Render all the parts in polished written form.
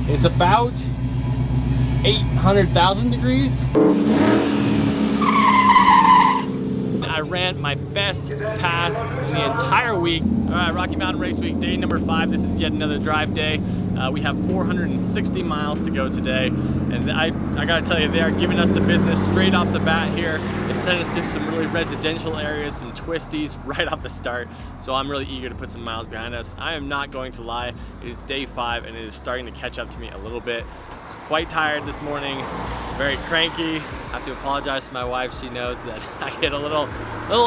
It's about 800,000 degrees. I ran my best pass in the entire week. All right, Rocky Mountain Race Week, day number 5. This is yet another drive day. We have 460 miles to go today. And I gotta tell you, they are giving us the business straight off the bat here. They sent us to some really residential areas, some twisties right off the start. So I'm really eager to put some miles behind us. I am not going to lie, it is day 5 and it is starting to catch up to me a little bit. I was quite tired this morning, very cranky. I have to apologize to my wife. She knows that I get a little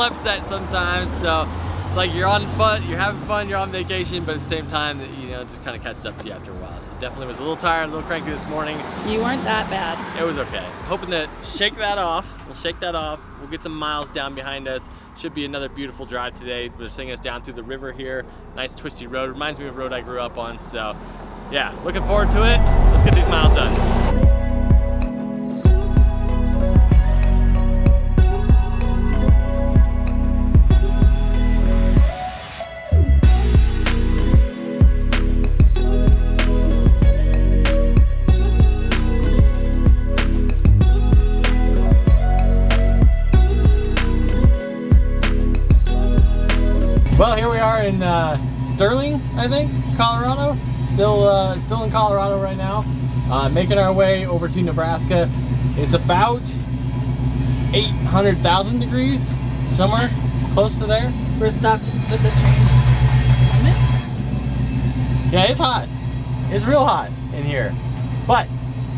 upset sometimes. So it's like you're on foot, you're having fun, you're on vacation, but at the same time, you know, it just kind of catches up to you after a while. So definitely was a little tired, a little cranky this morning. You weren't that bad. It was okay. Hoping to shake that off. We'll shake that off. We'll get some miles down behind us. Should be another beautiful drive today. They're sending us down through the river here. Nice twisty road. Reminds me of a road I grew up on. So yeah, looking forward to it. Let's get these miles done. Well, here we are in Sterling, I think, Colorado. Still in Colorado right now. Making our way over to Nebraska. It's about 800,000 degrees, somewhere close to there. We're stopped at the train limit. Yeah, it's hot. It's real hot in here. But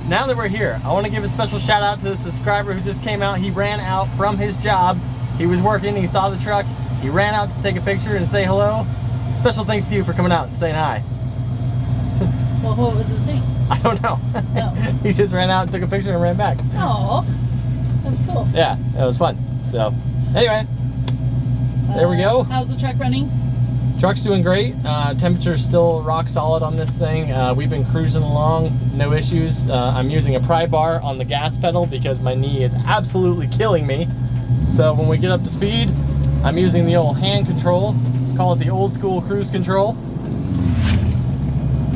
now that we're here, I want to give a special shout out to the subscriber who just came out. He ran out from his job. He was working, he saw the truck. He ran out to take a picture and say hello. Special thanks to you for coming out and saying hi. Well, what was his name? I don't know. No. He just ran out and took a picture and ran back. Oh, that's cool. Yeah, it was fun. So, anyway, there we go. How's the truck running? Truck's doing great. Temperature's still rock solid on this thing. We've been cruising along, no issues. I'm using a pry bar on the gas pedal because my knee is absolutely killing me. So when we get up to speed, I'm using the old hand control, call it the old school cruise control.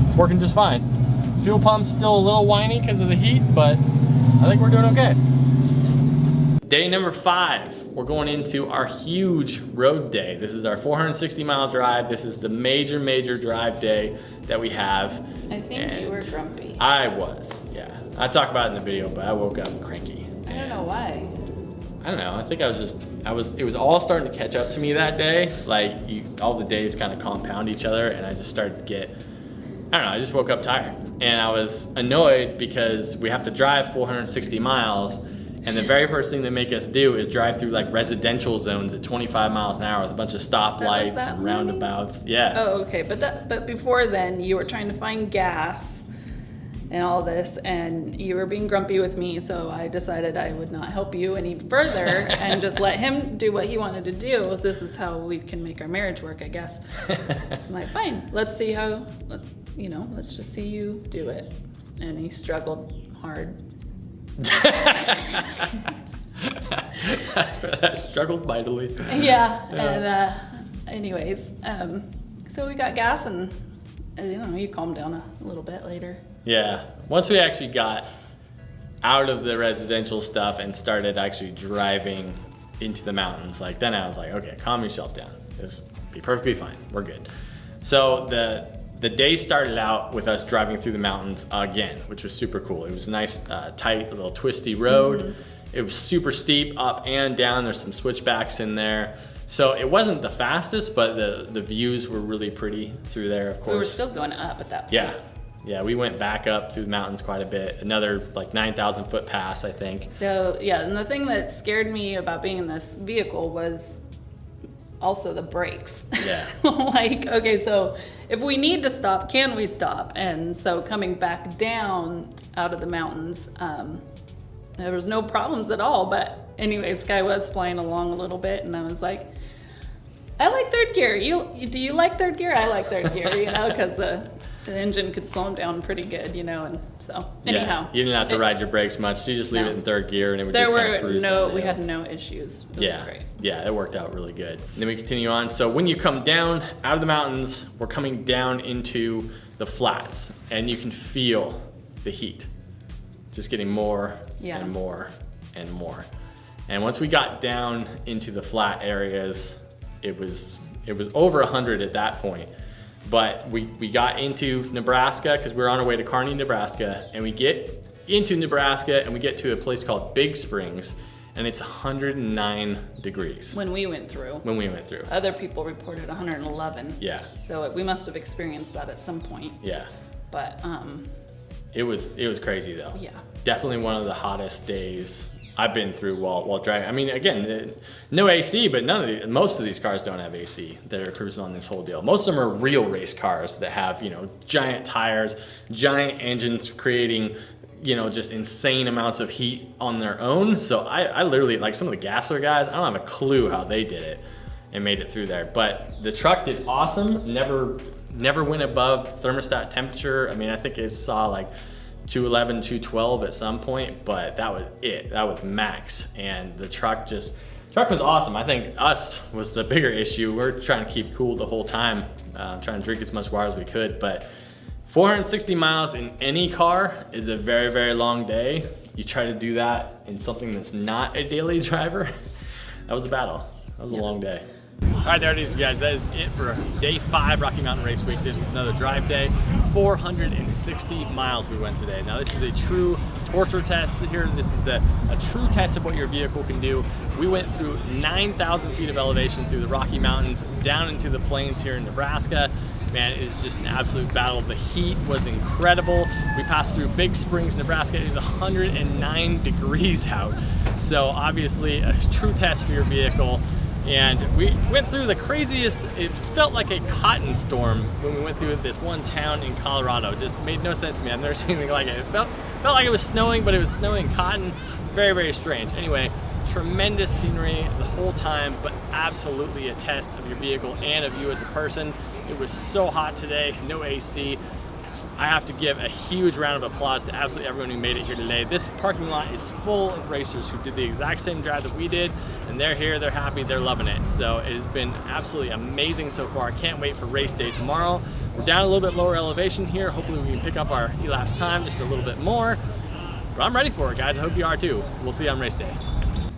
It's working just fine. Fuel pump's still a little whiny because of the heat, but I think we're doing okay. Day number 5, we're going into our huge road day. This is our 460 mile drive. This is the major drive day that we have. I think you were grumpy. I was, yeah. I talked about it in the video, but I woke up cranky. I don't know why. I don't know, I think it was all starting to catch up to me that day. Like, all the days kind of compound each other, and I just started to get, I don't know, I just woke up tired. And I was annoyed because we have to drive 460 miles, and the very first thing they make us do is drive through like residential zones at 25 miles an hour with a bunch of stoplights and roundabouts. Yeah. Oh, okay, but before then, you were trying to find gas and all this, and you were being grumpy with me, so I decided I would not help you any further and just let him do what he wanted to do. This is how we can make our marriage work, I guess. I'm like, fine, let's just see you do it. And he struggled hard. I struggled mightily. Yeah, and anyways, so we got gas, and you calmed down a little bit later. Yeah, once we actually got out of the residential stuff and started actually driving into the mountains, like then I was like, okay, calm yourself down. This will be perfectly fine, we're good. So the day started out with us driving through the mountains again, which was super cool. It was a nice, tight, little twisty road. Mm-hmm. It was super steep up and down. There's some switchbacks in there. So it wasn't the fastest, but the views were really pretty through there, of course. We were still going up at that point. Yeah. Yeah, we went back up through the mountains quite a bit. Another like 9,000 foot pass, I think. So yeah, and the thing that scared me about being in this vehicle was also the brakes. Yeah. Like, okay, so if we need to stop, can we stop? And so coming back down out of the mountains, there was no problems at all. But anyways, Sky was flying along a little bit, and I was like, I like third gear. Do you like third gear? I like third gear, because the engine could slow them down pretty good, and so anyhow. Yeah, you didn't have to ride your brakes much. You just leave it in third gear and it would just kind of cruise. We had no issues. It was great. Yeah, it worked out really good. And then we continue on. So when you come down out of the mountains, we're coming down into the flats, and you can feel the heat just getting more and more and more. And once we got down into the flat areas, it was over 100 at that point. But we got into Nebraska because we were on our way to Kearney, Nebraska, and we get into Nebraska and we get to a place called Big Springs, and it's 109 degrees. When we went through. Other people reported 111. Yeah. So we must have experienced that at some point. Yeah. But it was crazy though. Yeah. Definitely one of the hottest days I've been through while driving. I mean, again, no AC, but most of these cars don't have AC that are cruising on this whole deal. Most of them are real race cars that have, you know, giant tires, giant engines creating, you know, just insane amounts of heat on their own. So I literally, like some of the Gasser guys, I don't have a clue how they did it and made it through there. But the truck did awesome. Never went above thermostat temperature. I mean, I think it saw like 211, 212 at some point, but that was it. That was max. And the truck was awesome. I think us was the bigger issue. We're trying to keep cool the whole time, trying to drink as much water as we could. But 460 miles in any car is a very, very long day. You try to do that in something that's not a daily driver. That was a battle. That was a long day. All right, there it is, guys. That is it for day 5 Rocky Mountain Race Week. This is another drive day. 460 miles we went today. Now this is a true torture test here. This is a true test of what your vehicle can do. We went through 9,000 feet of elevation through the Rocky Mountains down into the plains here in Nebraska. Man, it's just an absolute battle. The heat was incredible. We passed through Big Springs, Nebraska. It was 109 degrees out. So obviously a true test for your vehicle. And we went through the craziest, it felt like a cotton storm when we went through this one town in Colorado. It just made no sense to me. I've never seen anything like it. It felt like it was snowing, but it was snowing cotton. Very, very strange. Anyway, tremendous scenery the whole time, but absolutely a test of your vehicle and of you as a person. It was so hot today, no AC. I have to give a huge round of applause to absolutely everyone who made it here today. This parking lot is full of racers who did the exact same drive that we did, and they're here, they're happy, they're loving it. So it has been absolutely amazing so far. I can't wait for race day tomorrow. We're down a little bit lower elevation here. Hopefully we can pick up our elapsed time just a little bit more. But I'm ready for it, guys. I hope you are too. We'll see you on race day.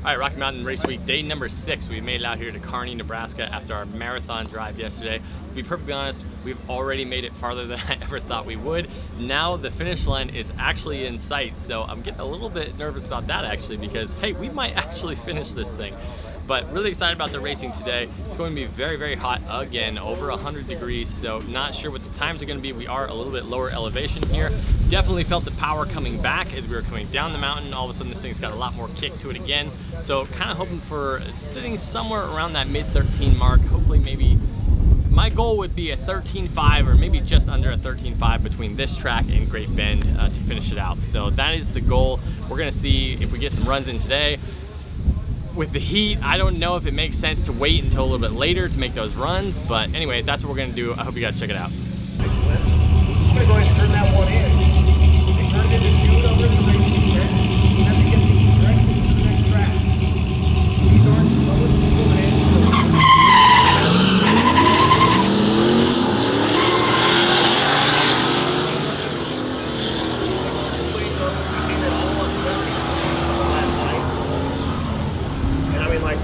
All right, Rocky Mountain Race Week, day number 6. We made it out here to Kearney, Nebraska after our marathon drive yesterday. To be perfectly honest, we've already made it farther than I ever thought we would. Now the finish line is actually in sight, so I'm getting a little bit nervous about that actually because, hey, we might actually finish this thing. But really excited about the racing today. It's going to be very, very hot again, over 100 degrees, so not sure what the times are going to be. We are a little bit lower elevation here. Definitely felt the power coming back as we were coming down the mountain. All of a sudden this thing's got a lot more kick to it again. So kind of hoping for sitting somewhere around that mid-13 mark. Hopefully maybe, my goal would be a 13.5 or maybe just under a 13.5 between this track and Great Bend to finish it out. So that is the goal. We're going to see if we get some runs in today. With the heat, I don't know if it makes sense to wait until a little bit later to make those runs, but anyway, that's what we're gonna do. I hope you guys check it out. I'm gonna go ahead and turn that one in. They turned it into it over the racing track. You have to get these right to the next track. These aren't slowest people in.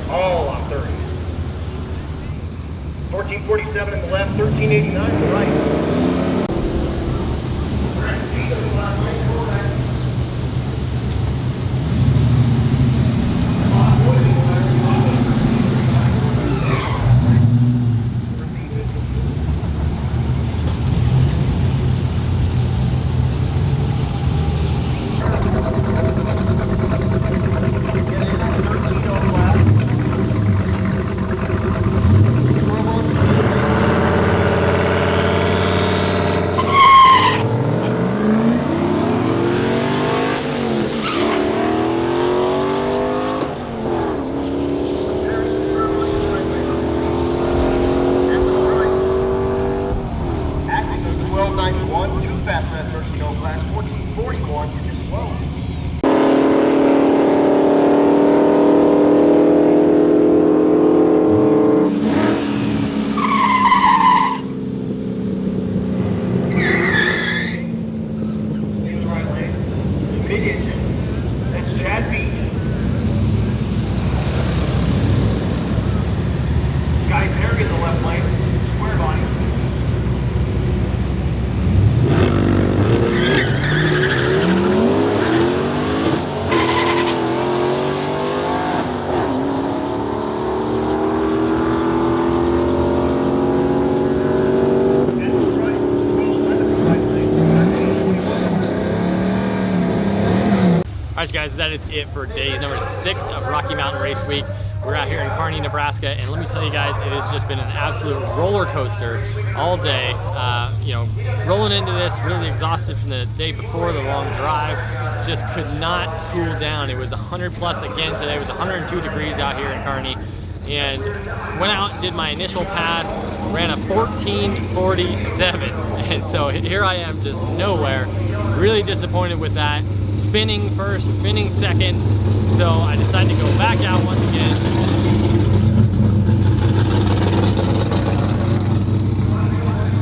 All on 30. 1447 in the left, 1389 in the right. Alright guys, that is it for day number 6 of Rocky Mountain Race Week. We're out here in Kearney, Nebraska, and let me tell you guys, it has just been an absolute roller coaster all day. You know, rolling into this, really exhausted from the day before, the long drive. Just could not cool down. It was 100 plus again today. It was 102 degrees out here in Kearney. And went out, did my initial pass, ran a 14:47. And so here I am, just nowhere. Really disappointed with that. Spinning first, spinning second. So I decided to go back out once again.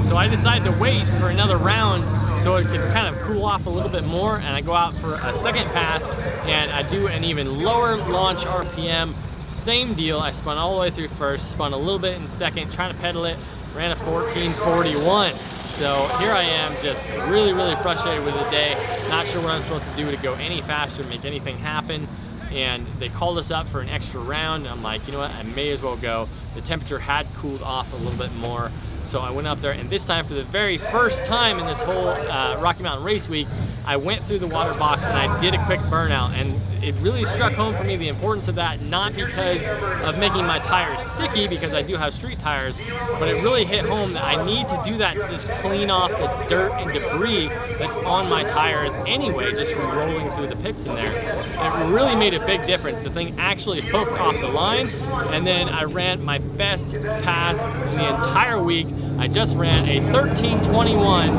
So I decided to wait for another round so it could kind of cool off a little bit more, and I go out for a second pass and I do an even lower launch RPM. Same deal, I spun all the way through first, spun a little bit in second, trying to pedal it, ran a 14:41. So here I am, just really, really frustrated with the day. Not sure what I'm supposed to do to go any faster, make anything happen. And they called us up for an extra round. I'm like, you know what, I may as well go. The temperature had cooled off a little bit more. So I went up there, and this time, for the very first time in this whole Rocky Mountain Race Week, I went through the water box and I did a quick burnout. And it really struck home for me the importance of that, not because of making my tires sticky, because I do have street tires, but it really hit home that I need to do that to just clean off the dirt and debris that's on my tires anyway, just from rolling through the pits in there. And it really made a big difference. The thing actually hooked off the line, and then I ran my best pass in the entire week. I just ran a 13:21.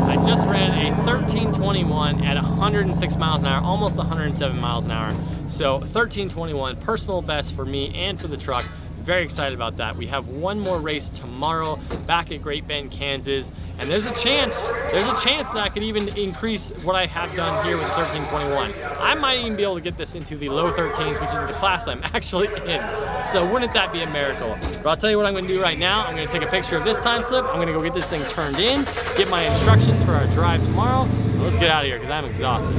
I just ran a 13:21 at 106 miles an hour, almost 107 miles an hour. So 13:21, personal best for me and for the truck. Very excited about that. We have one more race tomorrow back at Great Bend, Kansas, and there's a chance that I could even increase what I have done here with 13:21. I might even be able to get this into the low 13s, which is the class I'm actually in. So wouldn't that be a miracle? But I'll tell you what I'm gonna do right now. I'm gonna take a picture of this time slip. I'm gonna go get this thing turned in, get my instructions for our drive tomorrow. Let's get out of here because I'm exhausted.